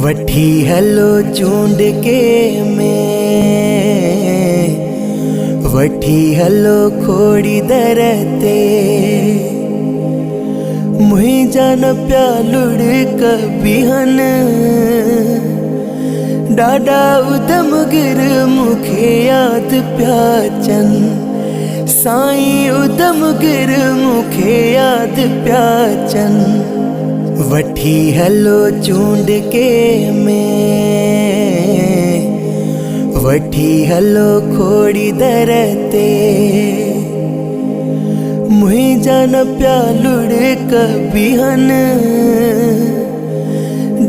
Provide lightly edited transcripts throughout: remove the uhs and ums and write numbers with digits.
वठी हलो चूंड के में वठी हलो खोड़ी दर ते मुंहिंजा न पिया लुड़ कबिहन ॾाढा उधम गिर मूंखे यादि पिया अचनि साईं उधम गिर मूंखे यादि पिया अचनि वठी हलो चूंड के में वठी हलो खोड़ी दर ते मुंहिंजा न पिया लुड़ कबिहन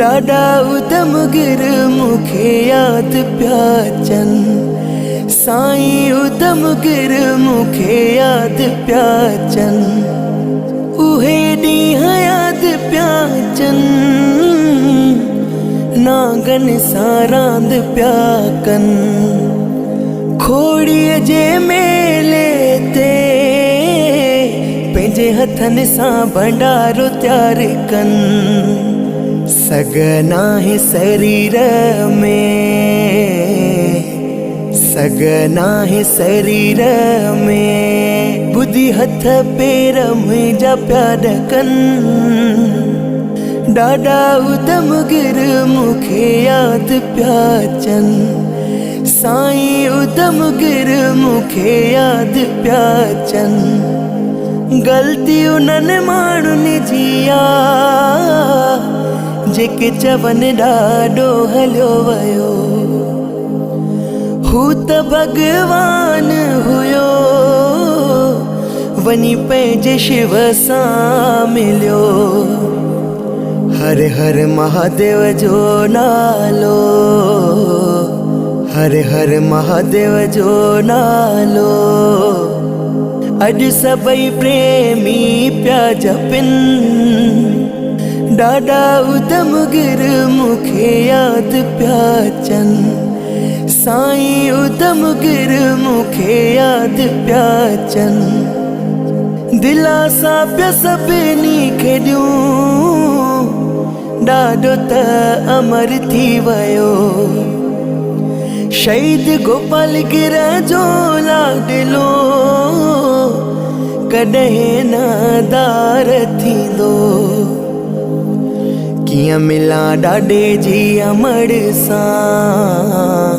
ॾाढा उधम गिर मूंखे यादि पिया अचनि साईं उधम गिर मूंखे यादि पिया अचनि उहे ॾींहं यादि पिया अचनि नागनि सां रांदि पिया कनि खोड़ीअ जे मेले ते पंहिंजे हथनि सां भंडारो तयारु कनि सगना है शरीर में बुद्धि हथ पेर मुंहिंजा पिया ॾकनि ॾाढा उधम गिर मूंखे यादि पिया अचनि साईं उधम गिर मूंखे यादि पिया अचनि ग़लती उन्हनि माण्हुनि जी आहे जेके चवनि ॾाढो हलियो वियो हू त भॻवान हुयो वञी पंहिंजे शिव सां मिलियो हर हर महादेव जो नालो हर हर महादेव जो नालो अॼु सभई प्रेमी पिया जपनि ॾाढा उधम गिर मूंखे यादि पिया अचनि साईं उधम गिर मूंखे यादि पिया अचनि दिला सां पिया सभिनी खे ॾियूं ॾाढो त अमर थी वियो शहीद गोपाल गिर जो लाडलो कॾहिं नादार थींदो कीअं मिलां ॾाॾे जी अमड़ सां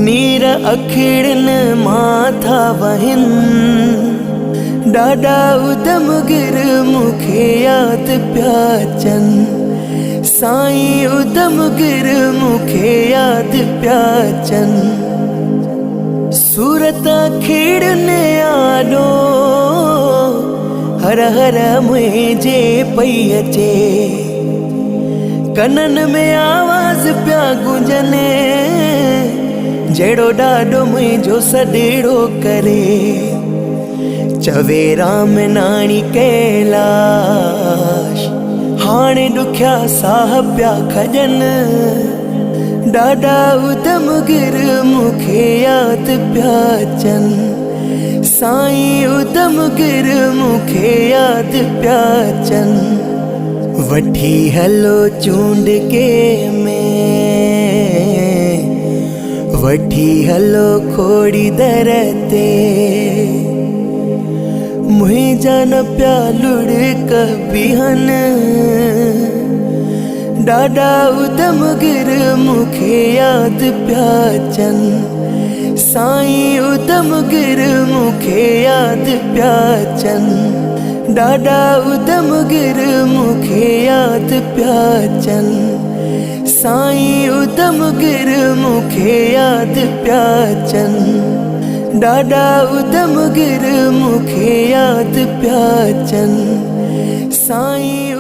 नीर अखिड़नि मां था वहनि ॾाढा उधम गिर मूंखे यादि पिया अचनि साईं उधम गिर मूंखे यादि पिया अचनि सूरत अखिड़नि आॾो हर हर मुंहिंजे पई अचे कननि में आवाज़ पिया गुंजने जहिड़ो ॾाढो मुंहिंजो सॾेड़ो करे चवे राम नाणी कैलाश हाणे ॾुखिया साह पिया खॼनि ॾाढा उधम गिर मूंखे यादि पिया अचनि साईं उधम गिर मूंखे यादि पिया अचनि वठी हलो चूंड के में वठी हलो खोड़ी दर ते मुंहिंजा न पिया लुड़ कबिहन ॾाढा उधम गिर मूंखे यादि पिया अचनि साईं उधम गिर मूंखे यादि पिया अचनि ॾाढा उधम गिर मूंखे यादि पिया अचनि साईं उधम गिर मूंखे यादि पिया अचनि ॾाढा उधम गिर मूंखे यादि पिया अचनि साईं